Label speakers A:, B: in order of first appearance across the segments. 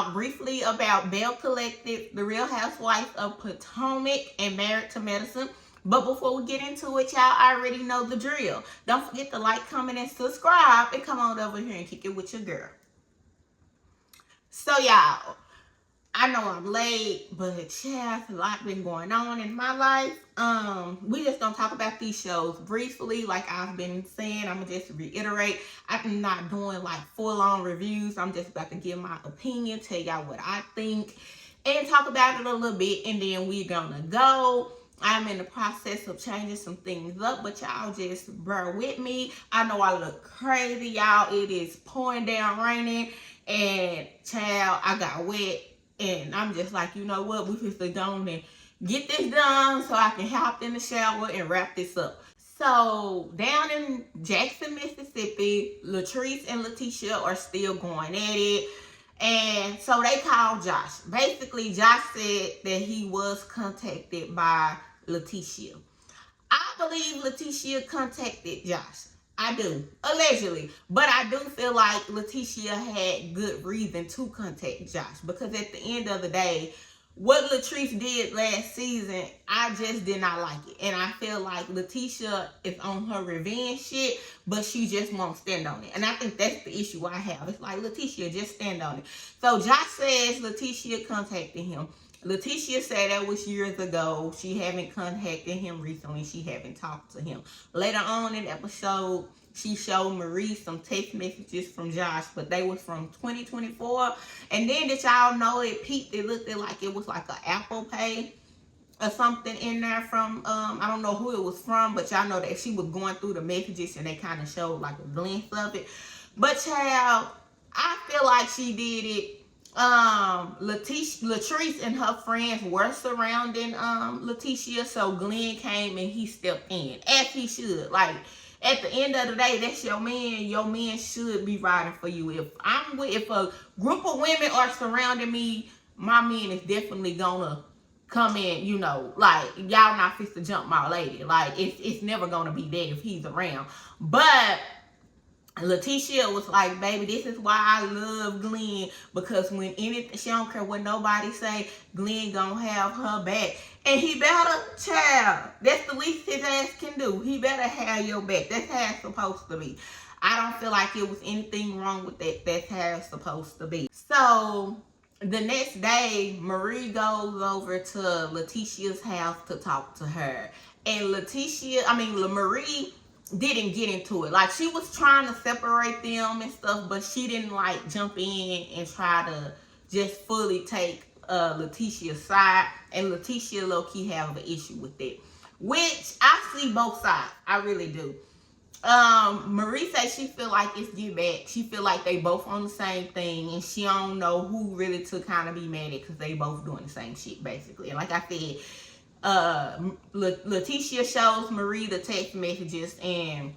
A: talk briefly about Belle Collective, the Real Housewives of Potomac, and Married to Medicine. But before we get into it, y'all already know the drill. Don't forget to like, comment, and subscribe, and come on over here and kick it with your girl. So, y'all, I know I'm late, but yeah, a lot been going on in my life. We just gonna talk about these shows briefly, like I've been saying. I'm gonna just reiterate. I'm not doing like full-on reviews. I'm just about to give my opinion, tell y'all what I think, and talk about it a little bit, and then we're gonna go. I'm in the process of changing some things up, but y'all just bear with me. I know I look crazy, y'all. It is pouring down, raining, and child, I got wet. And I'm just like, you know what? We just go on and get this done so I can hop in the shower and wrap this up. So, down in Jackson, Mississippi, Latrice and Lateshia are still going at it. And so they called Josh. Basically, Josh said that he was contacted by Lateshia. I believe Lateshia contacted Josh. I do. Allegedly. But I do feel like Lateshia had good reason to contact Josh. Because at the end of the day, what Latrice did last season, I just did not like it. And I feel like Lateshia is on her revenge shit, but she just won't stand on it. And I think that's the issue I have. It's like, Lateshia, just stand on it. So Josh says Lateshia contacted him. Lateshia said that was years ago. She haven't contacted him recently. She haven't talked to him. Later on in the episode, she showed Marie some text messages from Josh, but they was from 2024. And then did y'all know it peaked? It looked like it was like an Apple Pay or something in there from, I don't know who it was from, but y'all know that she was going through the messages and they kind of showed like a glimpse of it. But child, I feel like she did it. Latrice and her friends were surrounding Lateshia, so Glen came and he stepped in, as he should. Like, at the end of the day, that's your man. Your man should be riding for you. If a group of women are surrounding me, my man is definitely gonna come in, you know, like, y'all not fit to jump my lady. Like, it's never gonna be that if he's around. But Lateshia was like, baby, this is why I love Glen, because when anything, she don't care what nobody say, Glen gonna have her back. And he better, child, that's the least his ass can do. He better have your back. That's how it's supposed to be. I don't feel like it was anything wrong with that. That's how it's supposed to be. So, the next day, Marie goes over to Lateshia's house to talk to her. And Marie didn't get into it. Like, she was trying to separate them and stuff, but she didn't like jump in and try to just fully take Lateshia's side. And Lateshia low-key have an issue with it, which I see both sides. I really do. Marie says she feel like it's get back. She feel like they both on the same thing, and she don't know who really to kind of be mad at, because they both doing the same shit basically. And like I said, Lateshia shows Marie the text messages, and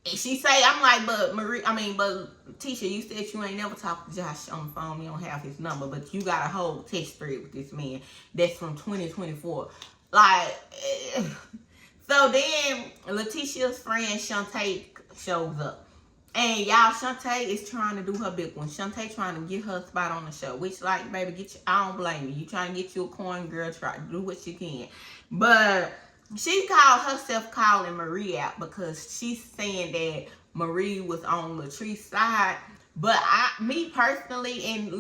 A: she say, I'm like, but Lateshia, you said you ain't never talked to Josh on the phone. You don't have his number, but you got a whole text thread with this man that's from 2024. Like, so then Letitia's friend Shante shows up. And y'all, Shante is trying to do her big one. Shante trying to get her spot on the show. Which, like, baby, I don't blame you. You trying to get you a coin, girl. Try to do what you can. But she called herself calling Marie out because she's saying that Marie was on Latrice's side. But me personally, and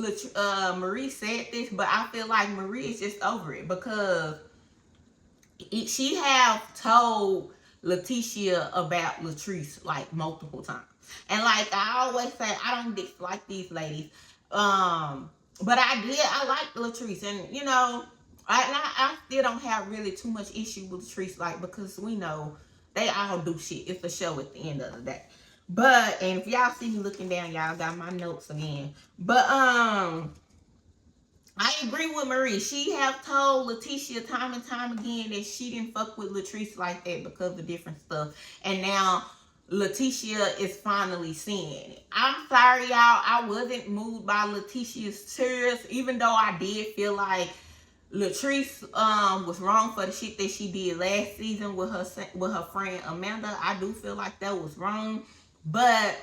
A: Marie said this, but I feel like Marie is just over it, because she have told Lateshia about Latrice like multiple times. And like I always say, I don't dislike these ladies. But I like Latrice, and you know, I still don't have really too much issue with Latrice, like, because we know they all do shit. It's a show at the end of the day. But, and if y'all see me looking down, y'all got my notes again. But I agree with Marie. She have told Lateshia time and time again that she didn't fuck with Latrice like that because of different stuff. And now Lateshia is finally seeing it. I'm sorry, y'all. I wasn't moved by Letitia's tears, even though I did feel like Latrice was wrong for the shit that she did last season with her friend Amanda. I do feel like that was wrong, but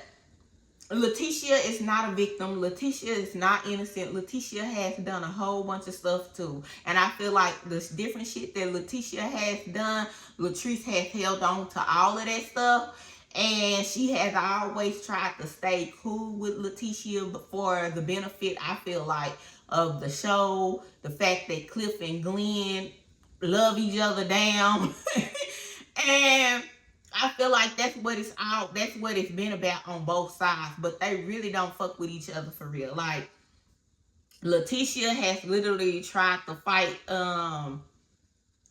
A: Lateshia is not a victim. Lateshia is not innocent. Lateshia has done a whole bunch of stuff too. And I feel like the different shit that Lateshia has done, Latrice has held on to all of that stuff. And she has always tried to stay cool with Lateshia for the benefit, I feel like, of the show. The fact that Cliff and Glen love each other down. And I feel like that's what it's been about on both sides, but they really don't fuck with each other for real. Like, Lateshia has literally tried to fight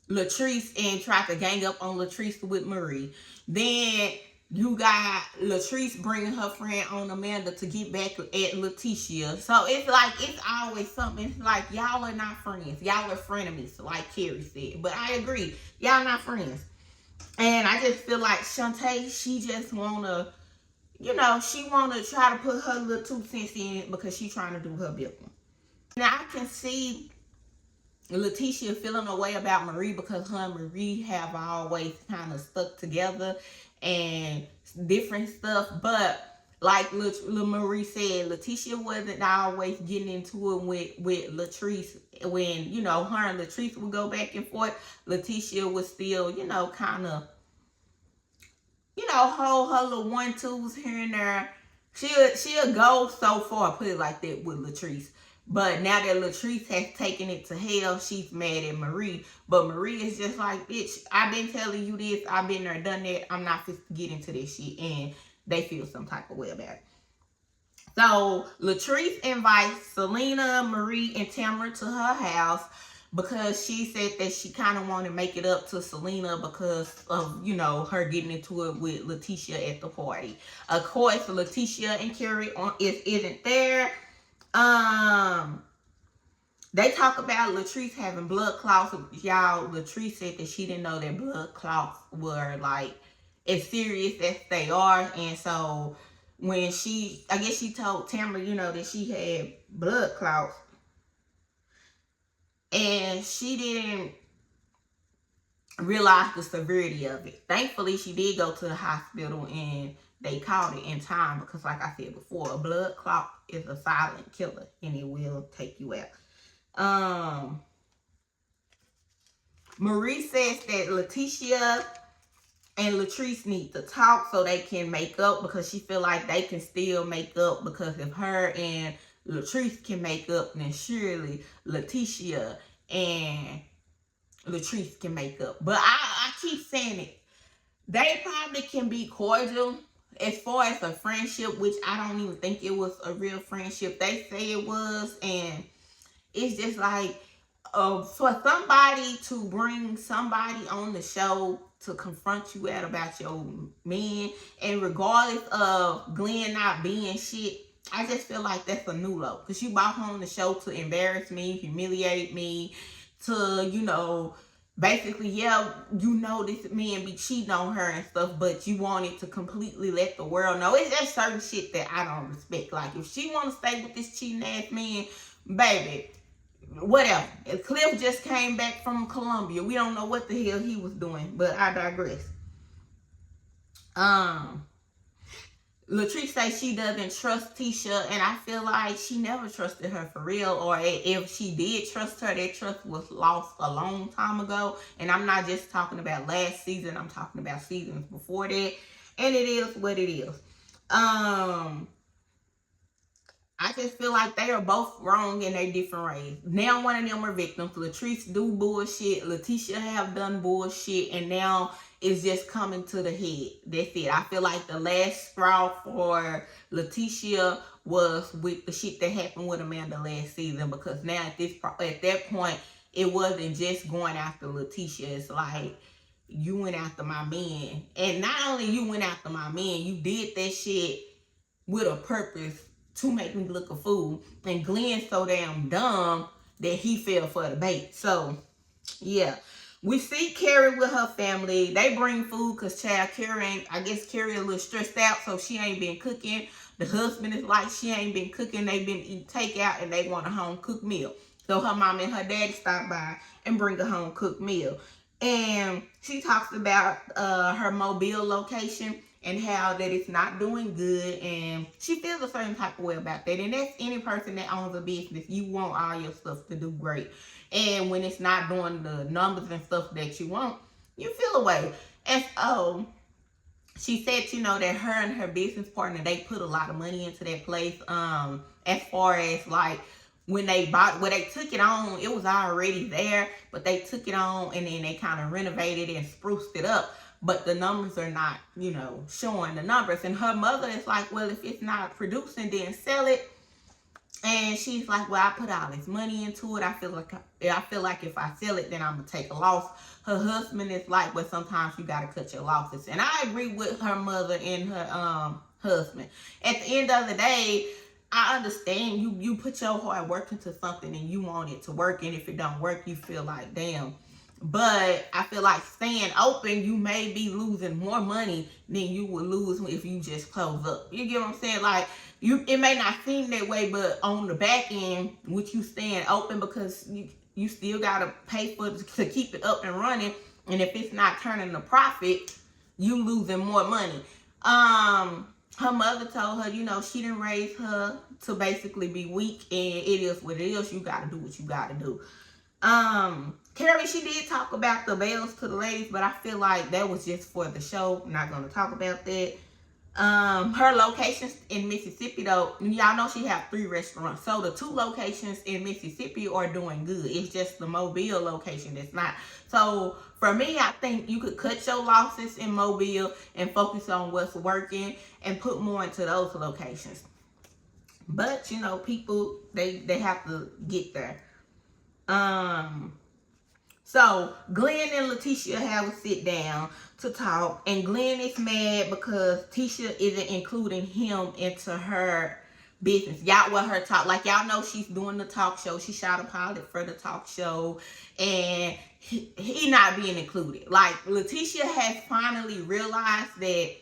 A: Latrice and tried to gang up on Latrice with Marie. Then you got Latrice bringing her friend on Amanda to get back at Lateshia. So it's like, it's always something. It's like, y'all are not friends. Y'all are frenemies, like Kerri said. But I agree, y'all not friends. And I just feel like Shante, she just wanna, she wanna try to put her little 2 cents in it because she trying to do her big one. Now I can see Lateshia feeling a way about Marie because her and Marie have always kind of stuck together and different stuff. But like Marie said, Lateshia wasn't always getting into it with Latrice. When, her and Latrice would go back and forth, Lateshia was still, kind of, hold her little 1-2s here and there. She'll go so far, put it like that, with Latrice. But now that Latrice has taken it to hell, she's mad at Marie. But Marie is just like, bitch, I've been telling you this. I've been there, done that. I'm not fit to get into this shit. And they feel some type of way about it. So Latrice invites Selena, Marie, and Tamara to her house because she said that she kind of wanted to make it up to Selena because of, her getting into it with Lateshia at the party. Of course, Lateshia and Kerri isn't there. They talk about Latrice having blood clots. Y'all, Latrice said that she didn't know that blood clots were like as serious as they are. And so when I guess she told Tamara, that she had blood clots. And she didn't realize the severity of it. Thankfully, she did go to the hospital and they caught it in time because, like I said before, a blood clot is a silent killer and it will take you out. Marie says that Lateshia and Latrice need to talk so they can make up because she feel like they can still make up because if her and Latrice can make up, then surely Lateshia and Latrice can make up. But I keep saying it. They probably can be cordial as far as a friendship, which I don't even think it was a real friendship. They say it was, and it's just like for somebody to bring somebody on the show to confront you about your man, and regardless of Glen not being shit, I just feel like that's a new low. Because you brought home the show to embarrass me, humiliate me, to, basically, this man be cheating on her and stuff, but you wanted to completely let the world know. It's just certain shit that I don't respect. Like, if she want to stay with this cheating ass man, baby, whatever. Cliff just came back from Colombia. We don't know what the hell he was doing, but I digress. Latrice says she doesn't trust Tisha, and I feel like she never trusted her for real, or if she did trust her, that trust was lost a long time ago. And I'm not just talking about last season, I'm talking about seasons before that. And it is what it is. I just feel like they are both wrong in their different ways. Now one of them are victims. Latrice do bullshit. Lateshia have done bullshit. And now it's just coming to the head. That's it. I feel like the last straw for Lateshia was with the shit that happened with Amanda last season. Because now at that point, it wasn't just going after Lateshia. It's like, you went after my man. And not only you went after my man, you did that shit with a purpose to make me look a fool. And Glen's so damn dumb that he fell for the bait. So, yeah. We see Kerri with her family. They bring food because Kerri a little stressed out, so she ain't been cooking. The husband is like, she ain't been cooking. They've been eating takeout and they want a home cooked meal. So her mom and her daddy stop by and bring a home cooked meal. And she talks about her Mobile location. and how that it's not doing good, and she feels a certain type of way about that. And that's any person that owns a business. You want all your stuff to do great, and when it's not doing the numbers and stuff that you want, you feel away. And so she said, you know, that her and her business partner, they put a lot of money into that place. As far as like when they bought, when they took it on, it was already there, but they took it on and then they kind of renovated it and spruced it up. But the numbers are not, you know, showing the numbers. And her mother is like, well, if it's not producing, then sell it. And she's like, well, I put all this money into it. I feel like if I sell it, then I'm gonna take a loss. Her husband is like, well, sometimes you gotta cut your losses. And I agree with her mother and her husband. At the end of the day, I understand you put your hard work into something and you want it to work. And if it don't work, you feel like, damn. But I feel like staying open, you may be losing more money than you would lose if you just close up. You get what I'm saying? Like, it may not seem that way, but on the back end, with you staying open, because you still gotta pay to keep it up and running. And if it's not turning a profit, you losing more money. Her mother told her, you know, she didn't raise her to basically be weak, and it is what it is. You gotta do what you gotta do. Kerri, she did talk about the bells to the ladies, but I feel like that was just for the show. I'm not gonna talk about that. Her locations in Mississippi, though, y'all know she have 3 restaurants. So the 2 locations in Mississippi are doing good. It's just the Mobile location that's not. So for me, I think you could cut your losses in Mobile and focus on what's working and put more into those locations. But, you know, people, they have to get there. So Glen and Lateshia have a sit down to talk, and Glen is mad because Tisha isn't including him into her business. Y'all, well, her talk, like y'all know, she's doing the talk show. She shot a pilot for the talk show, and he not being included. Like, Lateshia has finally realized that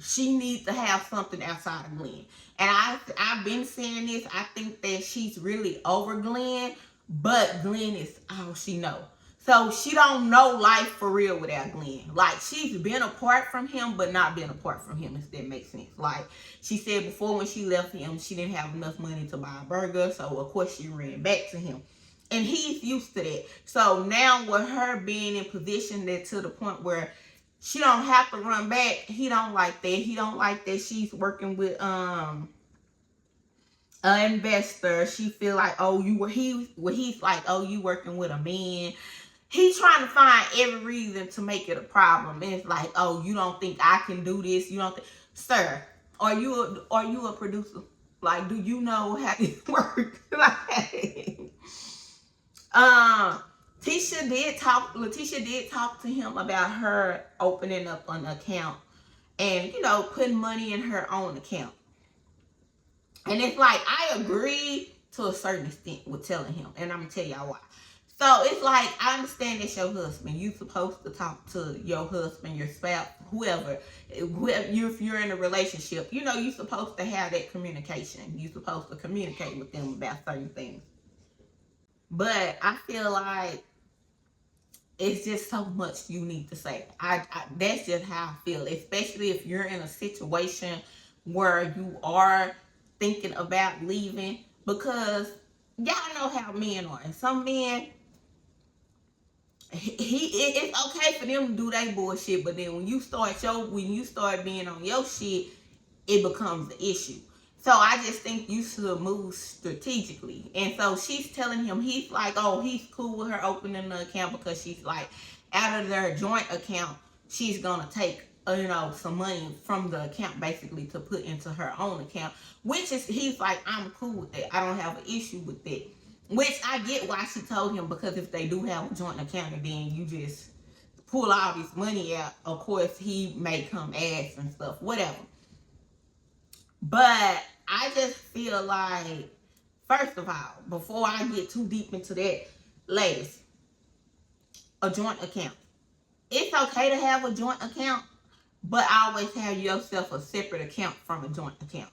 A: she needs to have something outside of Glen. And I've been saying this. I think that she's really over Glen, but Glen is all she know. So she don't know life for real without Glen. Like, she's been apart from him, but not been apart from him, if that makes sense. Like she said before, when she left him, she didn't have enough money to buy a burger. So, of course, she ran back to him. And he's used to that. So now with her being in position that to the point where she don't have to run back, he don't like that. He don't like that she's working with an investor. She feel like, oh, he's like, oh, you working with a man. He's trying to find every reason to make it a problem. And it's like, oh, you don't think I can do this? You don't think, sir, are you a producer? Like, do you know how this works? Like, Lateshia did talk to him about her opening up an account and, you know, putting money in her own account. And it's like, I agree to a certain extent with telling him, and I'm gonna tell y'all why. So it's like, I understand it's your husband. You're supposed to talk to your husband, your spouse, whoever. If you're in a relationship, you know, you're supposed to have that communication. You're supposed to communicate with them about certain things. But I feel like it's just so much you need to say. That's just how I feel, especially if you're in a situation where you are thinking about leaving, because y'all know how men are. And some men, it's okay for them to do their bullshit, but then when you start being on your shit, it becomes an issue. So I just think you should move strategically. And so she's telling him, he's like, oh, he's cool with her opening the account, because she's like, out of their joint account, she's gonna take, you know, some money from the account basically to put into her own account, which is, he's like, I'm cool with that. I don't have an issue with that. Which I get why she told him, because if they do have a joint account and then you just pull all this money out, of course he may come ask and stuff, whatever. But I just feel like, first of all, before I get too deep into that, ladies, a joint account. It's okay to have a joint account, but always have yourself a separate account from a joint account.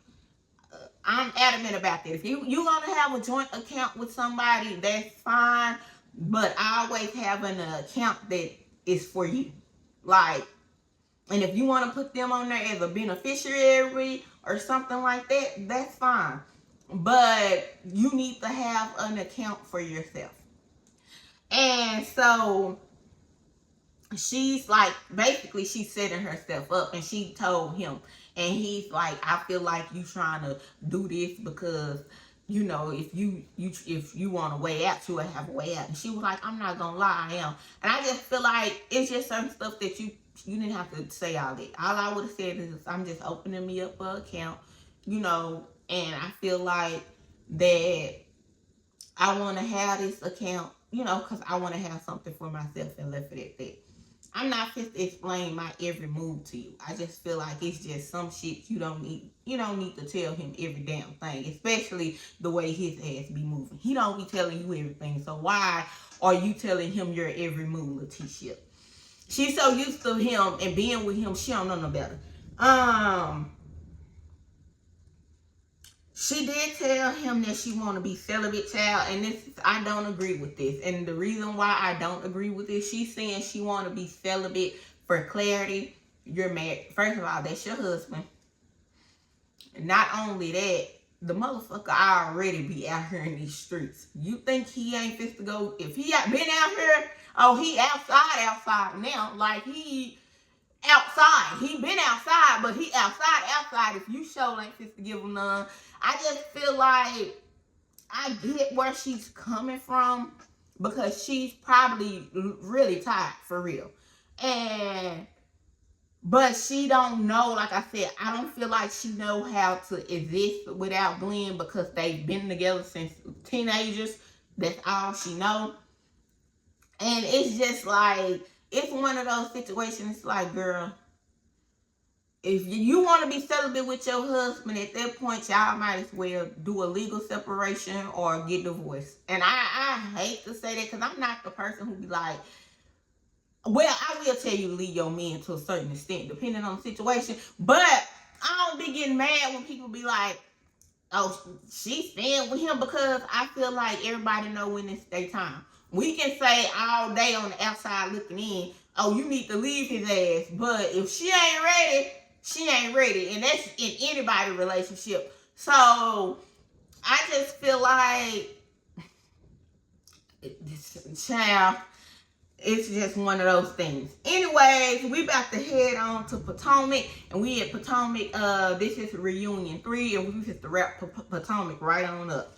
A: I'm adamant about that. If you're going to have a joint account with somebody, that's fine. But always have an account that is for you. Like, And if you want to put them on there as a beneficiary or something like that, that's fine. But you need to have an account for yourself. And so she's like, basically she's setting herself up, and she told him, and he's like, I feel like you trying to do this because, you know, if you want a way out, you will have a way out. And she was like, I'm not gonna lie, I am. And I just feel like it's just certain stuff that you didn't have to say all that. All I would have said is, I'm just opening me up an account, you know, and I feel like that I want to have this account, you know, because I want to have something for myself, and left it at that. I'm not fit to explain my every move to you. I just feel like it's just some shit you don't need to tell him every damn thing, especially the way his ass be moving. He don't be telling you everything, so why are you telling him your every move, Lateshia? She's so used to him and being with him, she don't know no better. She did tell him that she want to be celibate, child, and I don't agree with this. And the reason why I don't agree with this, she's saying she want to be celibate for clarity. You're married. First of all, that's your husband. And not only that, the motherfucker already be out here in these streets. You think he ain't fit to go? If he been out here, oh, he outside now. Like, he outside. He been outside, but he outside. If you sure ain't fit to give him none. I just feel like I get where she's coming from, because she's probably really tired, for real. But she don't know, like I said, I don't feel like she know how to exist without Glen, because they've been together since teenagers. That's all she know. And it's just like, it's one of those situations like, girl, if you want to be celibate with your husband, at that point, y'all might as well do a legal separation or get divorced. And I hate to say that, because I'm not the person who be like, well, I will tell you to leave your man to a certain extent, depending on the situation. But I don't be getting mad when people be like, oh, she's staying with him, because I feel like everybody know when it's their time. We can say all day on the outside looking in, oh, you need to leave his ass. But if she ain't ready, she ain't ready. And that's in anybody's relationship. So I just feel like, child, it's just one of those things. Anyways, we about to head on to Potomac, and we at Potomac. This is reunion 3, and we just to wrap Potomac right on up.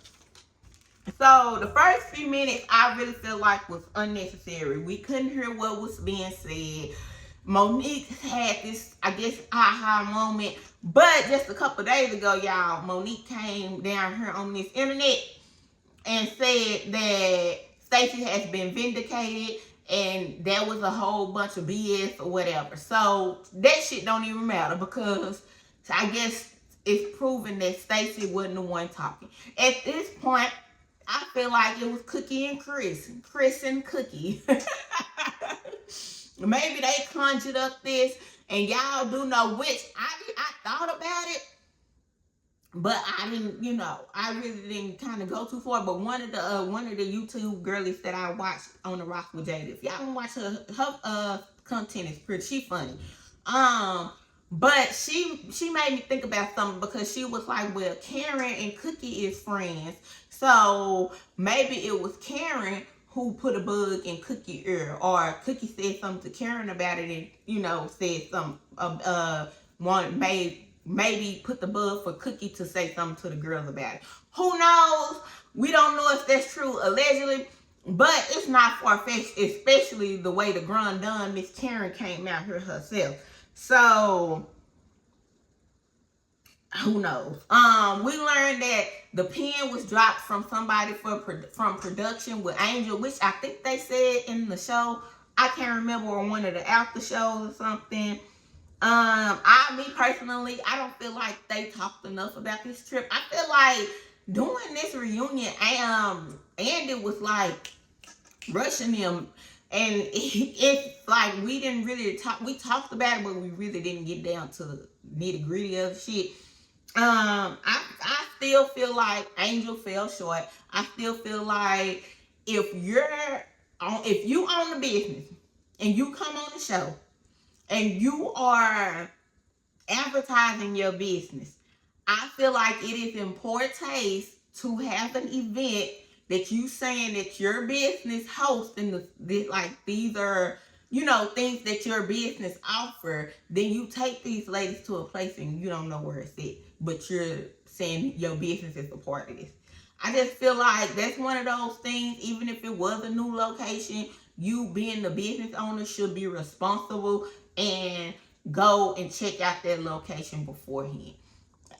A: So the first few minutes I really feel like was unnecessary. We couldn't hear what was being said. Monique had this, I guess, aha moment. But just a couple days ago, y'all, Monique came down here on this internet and said that Stacey has been vindicated, and that was a whole bunch of BS or whatever. So that shit don't even matter, because I guess it's proven that Stacey wasn't the one talking. At this point, I feel like it was Cookie and Chris and Cookie. Maybe they conjured up this, and y'all do know which. I thought about it, but I didn't, you know, I really didn't kind of go too far. But one of the YouTube girlies that I watched on the Rock with Jada, if y'all don't watch her content is pretty, she funny. But she made me think about something, because she was like, well, Karen and Cookie is friends, so maybe it was Karen who put a bug in Cookie's ear, or Cookie said something to Karen about it, and, you know, said something, maybe put the bug for Cookie to say something to the girls about it. Who knows? We don't know if that's true, allegedly, but it's not far-fetched, especially the way the grand done Miss Karen came out here herself. So who knows? We learned that the pen was dropped from somebody from production with Angel, which I think they said in the show. I can't remember, or one of the after shows or something. Me personally, I don't feel like they talked enough about this trip. I feel like doing this reunion, Andy was like rushing them. And it's like we didn't really talk. We talked about it, but we really didn't get down to the nitty gritty of shit. I still feel like Angel fell short. I still feel like if you own the business and you come on the show and you are advertising your business, I feel like it is in poor taste to have an event that you saying that your business hosts and like these are, you know, things that your business offer. Then you take these ladies to a place and you don't know where it's at, but you're saying your business is a part of this. I just feel like that's one of those things. Even if it was a new location, you being the business owner should be responsible and go and check out that location beforehand.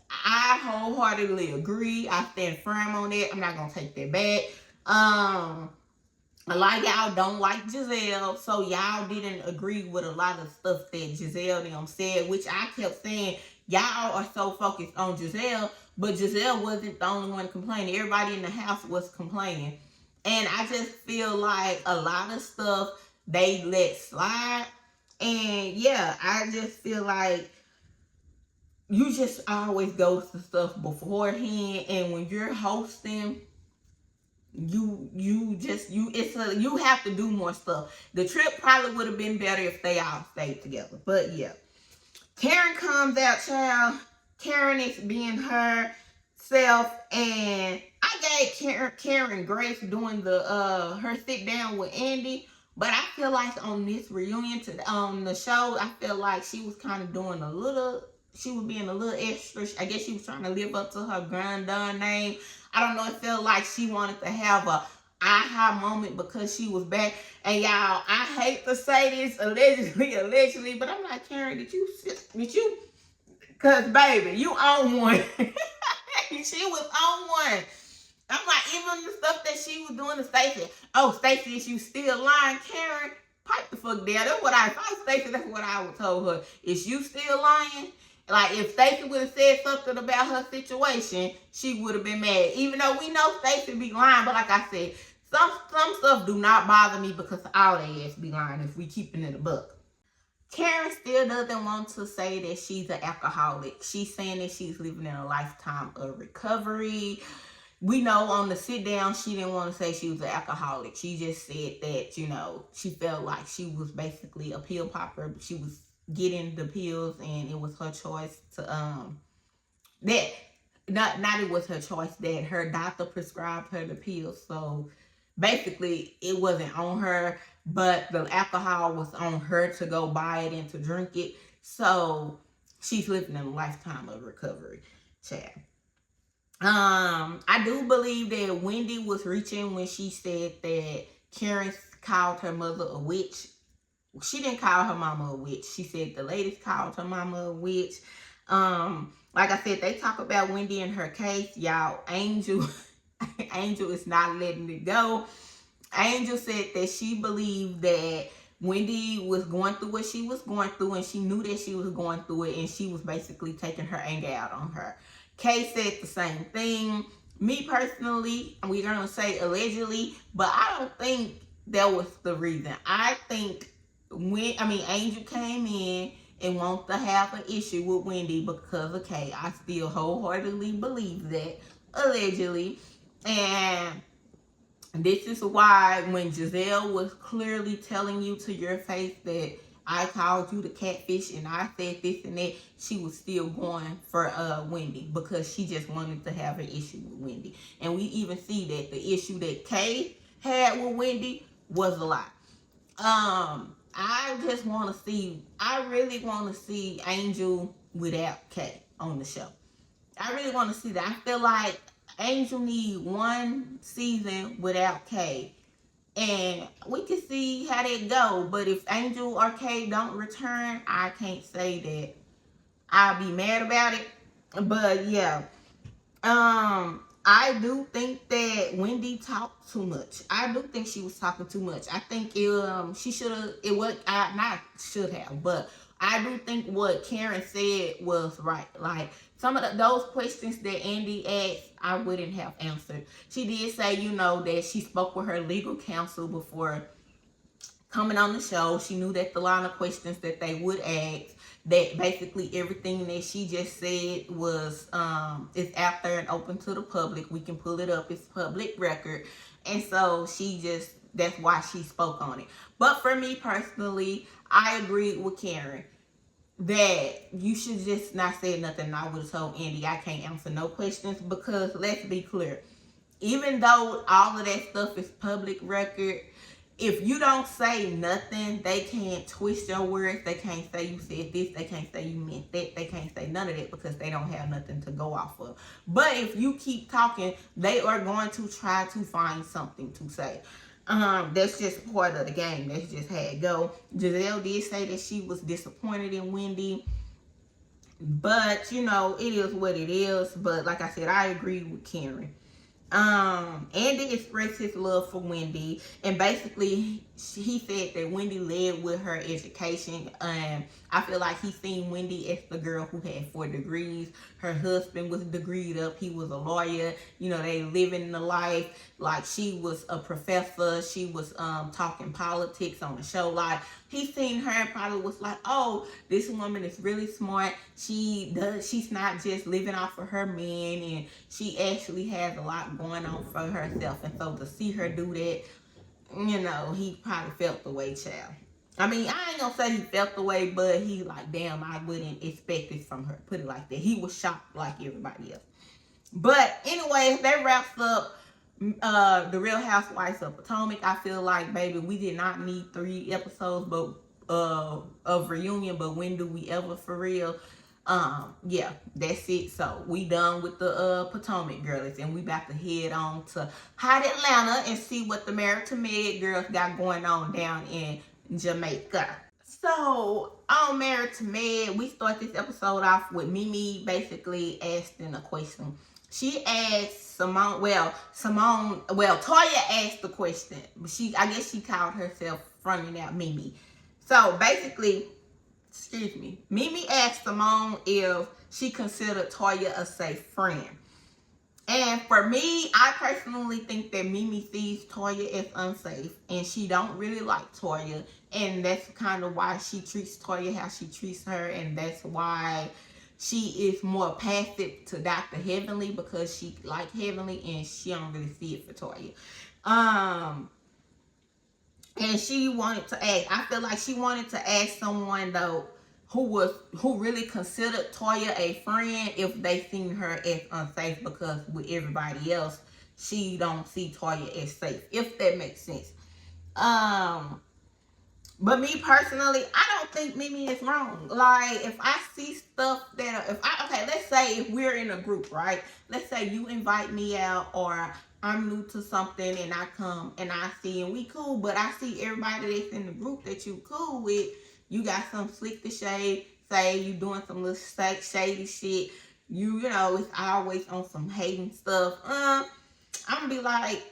A: I wholeheartedly agree. I stand firm on that. I'm not gonna take that back. A lot of y'all don't like Giselle, so y'all didn't agree with a lot of stuff that Giselle them said, which I kept saying y'all are so focused on Giselle, but Giselle wasn't the only one complaining. Everybody in the house was complaining. And I just feel like a lot of stuff they let slide. And yeah, I just feel like you just always go to stuff beforehand, and when you're hosting, you have to do more stuff. The trip probably would have been better if they all stayed together. But yeah. Karen comes out, child. Karen is being herself, and I gave Karen grace doing the her sit down with Andy. But I feel like on this reunion on the show, I feel like she was kind of doing she was being a little extra. I guess she was trying to live up to her granddaughter name. I don't know. It felt like she wanted to have a aha moment because she was back. And y'all, I hate to say this, allegedly, but I'm like, Karen, did you? Because baby, you on one. She was on one. I'm like, even the stuff that she was doing to Stacey. Oh, Stacey, is you still lying? Karen, pipe the fuck down. That's what if I was Stacey, that's what I would told her. Is you still lying? Like, if Stacey would have said something about her situation, she would have been mad. Even though we know Stacey be lying, but like I said, some stuff do not bother me because all they ass be lying if we keeping it a buck. Karen still doesn't want to say that she's an alcoholic. She's saying that she's living in a lifetime of recovery. We know on the sit down, she didn't want to say she was an alcoholic. She just said that, you know, she felt like she was basically a pill popper. She was getting the pills and it was her choice to, it was her choice, that her doctor prescribed her the pills. So basically it wasn't on her, but the alcohol was on her to go buy it and to drink it. So she's living a lifetime of recovery, child. I do believe that Wendy was reaching when she said that Karen called her mother a witch. She didn't call her mama a witch. She said the ladies called her mama a witch. Like I said, they talk about Wendy and her case. Y'all, Angel is not letting it go. Angel said that she believed that Wendy was going through what she was going through, and she knew that she was going through it, and she was basically taking her anger out on her. Kay said the same thing. Me personally, we're going to say allegedly, but I don't think that was the reason. I think Angel came in and wants to have an issue with Wendy because of Kay. I still wholeheartedly believe that, allegedly. And this is why when Giselle was clearly telling you to your face that I called you the catfish and I said this and that, she was still going for Wendy because she just wanted to have an issue with Wendy. And we even see that the issue that Kay had with Wendy was a lot. I really want to see Angel without Kay on the show. I really want to see that. I feel like Angel need one season without Kay, and we can see how that go. But if Angel or Kay don't return, I can't say that I'll be mad about it. But yeah, I do think that Wendy talked too much. I do think she was talking too much. I think she should have. It was not should have, but I do think what Karen said was right. Like some of those questions that Andy asked, I wouldn't have answered. She did say, that she spoke with her legal counsel before coming on the show. She knew that the line of questions that they would ask, that basically everything that she just said was is out there and open to the public. We can pull it up. It's public record. And so she just that's why she spoke on it. But for me personally, I agreed with Karen that you should just not say nothing. I would have told Andy I can't answer no questions, because let's be clear, even though all of that stuff is public record, if you don't say nothing, they can't twist your words. They can't say you said this. They can't say you meant that. They can't say none of that, because they don't have nothing to go off of. But if you keep talking, they are going to try to find something to say. That's just part of the game. That's just how it go. Giselle did say that she was disappointed in Wendy, but you know, it is what it is. But like I said, I agree with Karen. Andy expressed his love for Wendy, and basically he said that Wendy led with her education. I feel like he seen Wendy as the girl who had 4 degrees. Her husband was degreed up. He was a lawyer. You know, they living the life. Like, she was a professor. She was talking politics on the show. Like, he seen her and probably was like, oh, this woman is really smart. She's not just living off of her man, and she actually has a lot going on for herself. And so to see her do that, you know, he probably felt the way, child. I mean, I ain't gonna say he felt the way, but he like, damn, I wouldn't expect this from her. Put it like that. He was shocked like everybody else. But anyways, that wraps up the Real Housewives of Potomac. I feel like, baby, we did not need 3 episodes of reunion, but when do we ever, for real? Yeah, that's it. So we done with the Potomac girls, and we about to head on to hot Atlanta and see what the Married to Med girls got going on down in Jamaica. So on Married to Med, we start this episode off with Mimi basically asking a question. She asked Toya asked the question, but I guess she called herself fronting out Mimi. So basically, Mimi asked Simone if she considered Toya a safe friend. And for me, I personally think that Mimi sees Toya as unsafe, and she don't really like Toya, and that's kind of why she treats Toya how she treats her, and that's why she is more passive to Dr. Heavenly, because she like Heavenly and she don't really see it for Toya. And she wanted to ask, I feel like she wanted to ask someone though who really considered Toya a friend if they seen her as unsafe, because with everybody else, she don't see Toya as safe, if that makes sense. But me personally, I don't think Mimi is wrong. Like, if I see stuff that, let's say if we're in a group, right? Let's say you invite me out, or I'm new to something and I come and I see and we cool, but I see everybody that's in the group that you cool with, you got some slick to shade, say you doing some little shady shit, you know, it's always on some hating stuff. I'm gonna be like,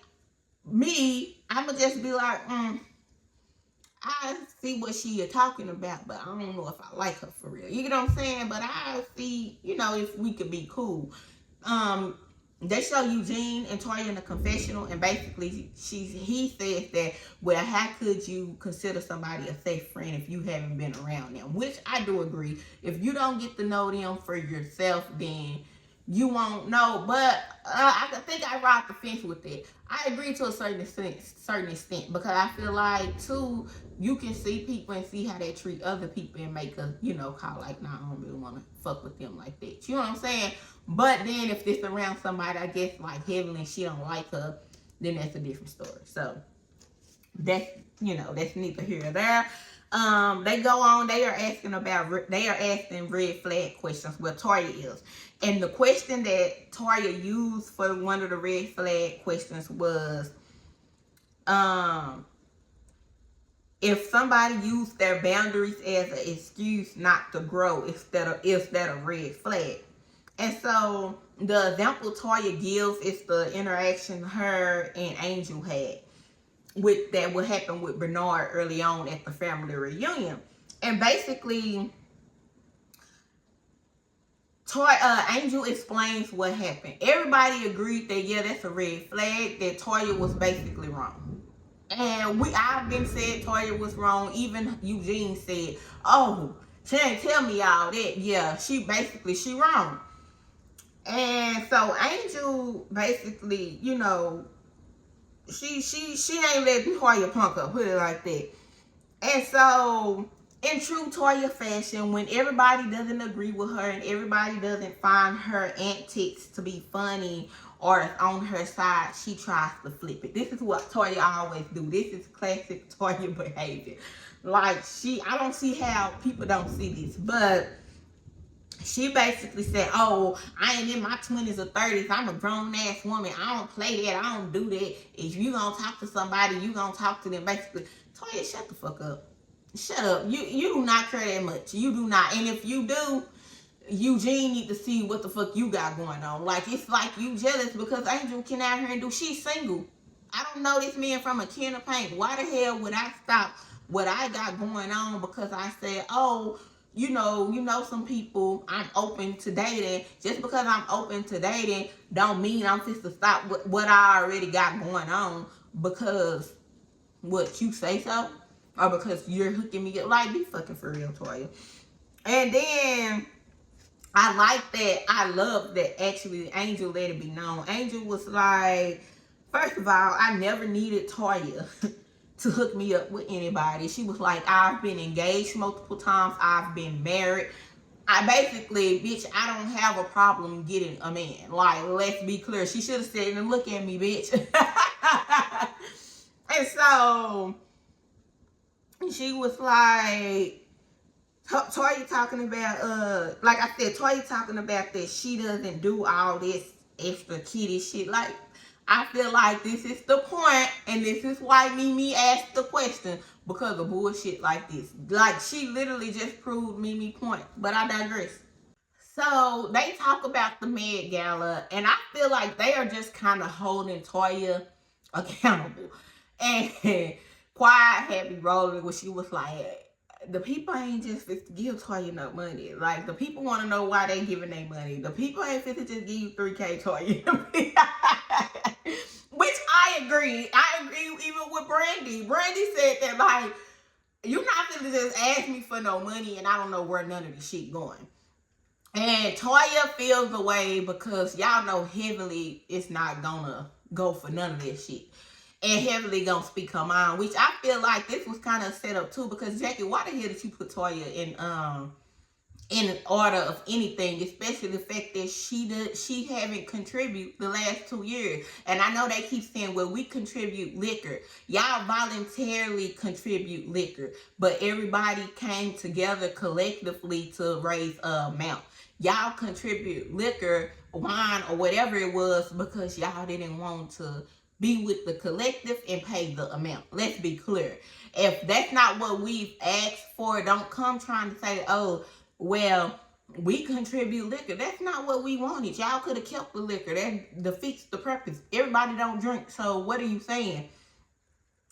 A: I'm gonna just be like, I see what she is talking about, but I don't know if I like her for real. You know what I'm saying? But I see, you know, if we could be cool. They show Eugene and Toya in the confessional, and basically he says that, well, how could you consider somebody a safe friend if you haven't been around them? Which I do agree. If you don't get to know them for yourself, then you won't know. But I think I ride the fence with it. I agree to a certain extent, because I feel like too, you can see people and see how they treat other people and make a, you know, call like, nah, I don't really want to fuck with them like that. You know what I'm saying? But then if it's around somebody, I guess like Heavenly and she don't like her, then that's a different story. So that's, you know, that's neither here nor there. They go on, they are asking red flag questions, where Toya is. And the question that Toya used for one of the red flag questions was, if somebody used their boundaries as an excuse not to grow, is that a red flag? And so the example Toya gives is the interaction her and Angel had with that what happened with Bernard early on at the family reunion. And basically, Angel explains what happened. Everybody agreed that, yeah, that's a red flag, that Toya was basically wrong. And I've been said Toya was wrong. Even Eugene said, oh, she didn't tell me all that. Yeah, she wrong. And so Angel basically, you know, she ain't letting Toya punk her, put it like that. And so, in true Toya fashion, when everybody doesn't agree with her and everybody doesn't find her antics to be funny or on her side, she tries to flip it. This is what Toya always do. This is classic Toya behavior. Like, I don't see how people don't see this, but she basically said, oh, I ain't in my 20s or 30s. I'm a grown-ass woman. I don't play that. I don't do that. If you gonna talk to somebody, you gonna talk to them. Basically, Toya, shut the fuck up. Shut up. You do not care that much. You do not. And if you do, Eugene need to see what the fuck you got going on. Like, it's like you jealous because Angel can out here and do. She's single. I don't know this man from a can of paint. Why the hell would I stop what I got going on because I said, oh, you know some people, I'm open to dating. Just because I'm open to dating don't mean I'm just to stop what I already got going on because what you say so? Or because you're hooking me up. Like, be fucking for real, Toya. And then I like that. I love that actually Angel let it be known. Angel was like, first of all, I never needed Toya to hook me up with anybody. She was like, I've been engaged multiple times. I've been married. I basically, bitch, I don't have a problem getting a man. Like, let's be clear. She should have said, and look at me, bitch. And so, she was like, Toya talking about, like I said, Toya talking about that she doesn't do all this extra kitty shit. Like, I feel like this is the point, and this is why Mimi asked the question, because of bullshit like this. Like, she literally just proved Mimi point, but I digress. So, they talk about the Med Gala, and I feel like they are just kind of holding Toya accountable. And Quiet had me rolling when she was like, the people ain't just fit to give Toya no money. Like, the people want to know why they giving their money. The people ain't fit to just give you $3K, Toya. Which I agree. I agree even with Brandy. Brandy said that, like, you're not going to just ask me for no money and I don't know where none of the shit going. And Toya feels the way because y'all know Heavenly is not going to go for none of this shit. And Heavenly gonna speak her mind, which I feel like this was kind of set up too. Because Jackie, why the hell did you put Toya in order of anything, especially the fact that she haven't contributed the last 2 years? And I know they keep saying, well, we contribute liquor. Y'all voluntarily contribute liquor, but everybody came together collectively to raise an amount. Y'all contribute liquor, wine, or whatever it was because y'all didn't want to be with the collective and pay the amount. Let's be clear. If that's not what we've asked for, don't come trying to say, oh, well, we contribute liquor. That's not what we wanted. Y'all could have kept the liquor. That defeats the purpose. Everybody don't drink, so what are you saying?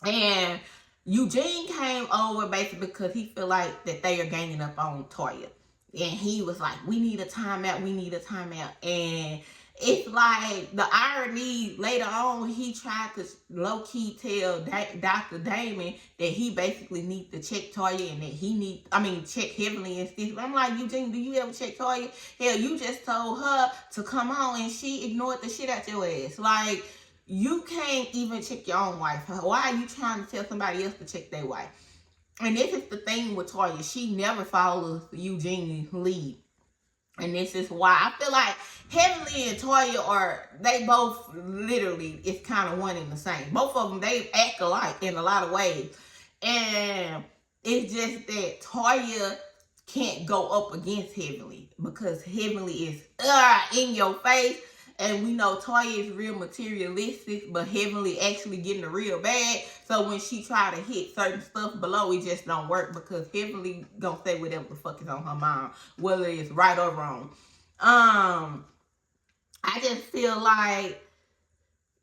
A: And Eugene came over basically because he feel like that they are ganging up on Toya. And he was like, we need a timeout. We need a timeout. And it's like the irony later on, he tried to low-key tell Dr. Damon that he basically needs to check Toya and that he check Heavenly and stuff. I'm like, Eugene, do you ever check Toya? Hell, you just told her to come on and she ignored the shit out your ass. Like, you can't even check your own wife. Why are you trying to tell somebody else to check their wife? And this is the thing with Toya. She never follows Eugene's lead. And this is why I feel like Heavenly and Toya they both literally, it's kind of one and the same. Both of them, they act alike in a lot of ways. And it's just that Toya can't go up against Heavenly because Heavenly is in your face. And we know Toya is real materialistic, but Heavenly actually getting a real bag. So when she try to hit certain stuff below, it just don't work because Heavenly gonna say whatever the fuck is on her mind, whether it's right or wrong. I just feel like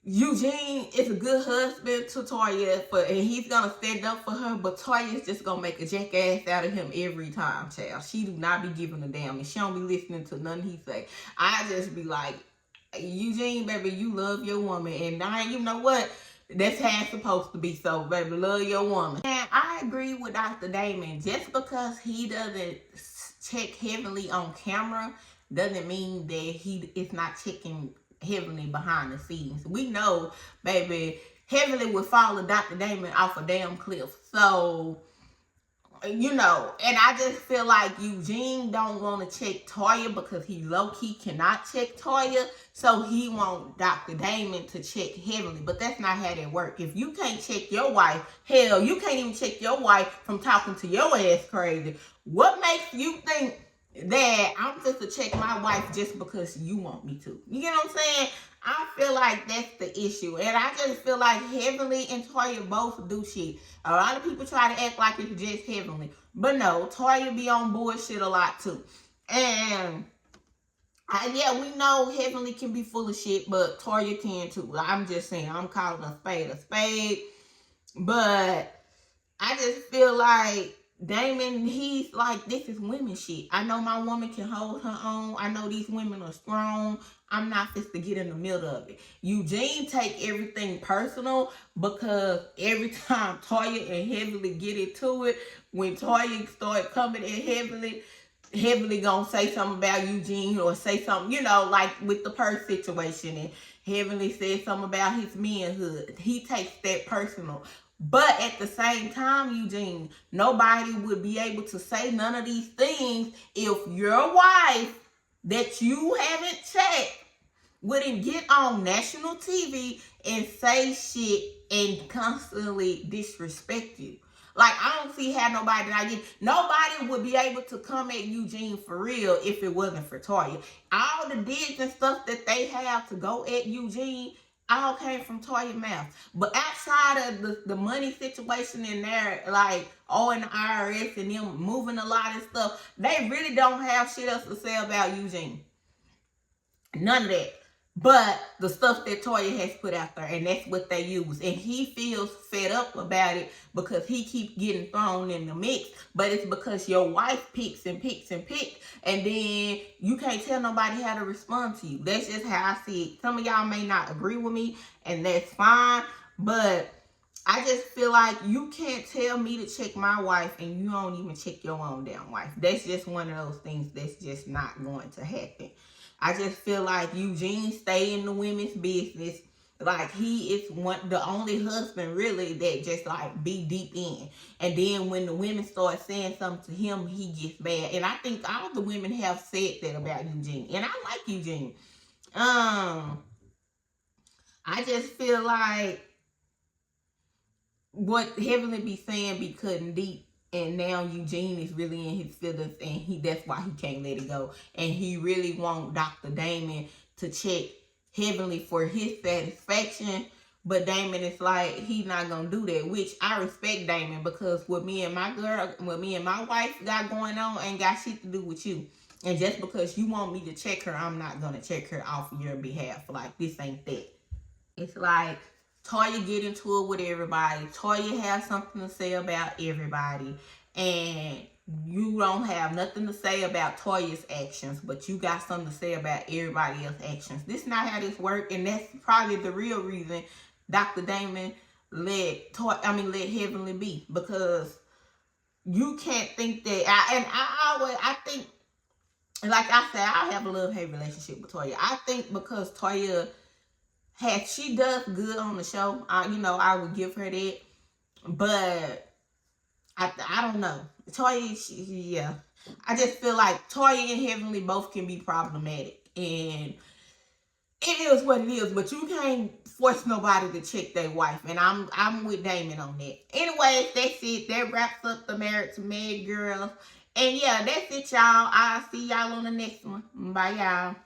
A: Eugene is a good husband to Toya, and he's gonna stand up for her, but Toya is just gonna make a jackass out of him every time, child. She do not be giving a damn, and she don't be listening to nothing he say. I just be like, Eugene, baby, you love your woman, and you know what? That's how it's supposed to be. So, baby, love your woman. And I agree with Dr. Damon. Just because he doesn't check Heavenly on camera doesn't mean that he is not checking Heavenly behind the scenes. We know, baby, Heavenly would follow Dr. Damon off a damn cliff. So, you know, and I just feel like Eugene don't want to check Toya because he low-key cannot check Toya, so he want Dr. Damon to check Heavenly. But that's not how that work. If you can't check your wife, hell, you can't even check your wife from talking to your ass crazy. What makes you think that I'm just to check my wife just because you want me to? You get what I'm saying? I feel like that's the issue. And I just feel like Heavenly and Toya both do shit. A lot of people try to act like it's just Heavenly. But no, Toya be on bullshit a lot too. And yeah, we know Heavenly can be full of shit, but Toya can too. I'm just saying, I'm calling a spade a spade. But I just feel like Damon, he's like, this is women shit. I know my woman can hold her own. I know these women are strong. I'm not fit to get in the middle of it. Eugene take everything personal because every time Toya and Heavenly get into it, when Toya start coming in Heavenly gonna say something about Eugene or say something, you know, like with the purse situation, and Heavenly said something about his manhood. He takes that personal. But at the same time, Eugene, nobody would be able to say none of these things if your wife that you haven't checked wouldn't get on national TV and say shit and constantly disrespect you. Like, I don't see how nobody would be able to come at Eugene for real if it wasn't for Toya. All the digs and stuff that they have to go at Eugene all came from Toya's mouth. But outside of the money situation in there, like, in the IRS and them moving a lot of stuff, they really don't have shit else to say about Eugene. None of that. But the stuff that Toya has put out there, and that's what they use. And he feels fed up about it because he keeps getting thrown in the mix. But it's because your wife picks and picks and picks, and then you can't tell nobody how to respond to you. That's just how I see it. Some of y'all may not agree with me, and that's fine. But I just feel like you can't tell me to check my wife, and you don't even check your own damn wife. That's just one of those things that's just not going to happen. I just feel like Eugene stay in the women's business. Like, he is the only husband really that just like be deep in. And then when the women start saying something to him, he gets mad. And I think all the women have said that about Eugene. And I like Eugene. I just feel like what Heavenly be saying be cutting deep. And now Eugene is really in his feelings, and that's why he can't let it go. And he really want Dr. Damon to check Heavenly for his satisfaction. But Damon is like, he's not gonna do that, which I respect Damon, because what me and my wife got going on ain't got shit to do with you. And just because you want me to check her, I'm not gonna check her off of your behalf. Like, this ain't that. It's like, Toya get into it with everybody. Toya has something to say about everybody. And you don't have nothing to say about Toya's actions, but you got something to say about everybody else's actions. This is not how this works, and that's probably the real reason Dr. Damon let Heavenly be. Because you can't think that, I think, like I said, I have a love-hate relationship with Toya. I think because Toya, she does good on the show, I would give her that. But I don't know. Toya, yeah. I just feel like Toya and Heavenly both can be problematic. And it is what it is. But you can't force nobody to check their wife. And I'm with Damon on that. Anyways, that's it. That wraps up the Married to Med girls. And yeah, that's it, y'all. I'll see y'all on the next one. Bye, y'all.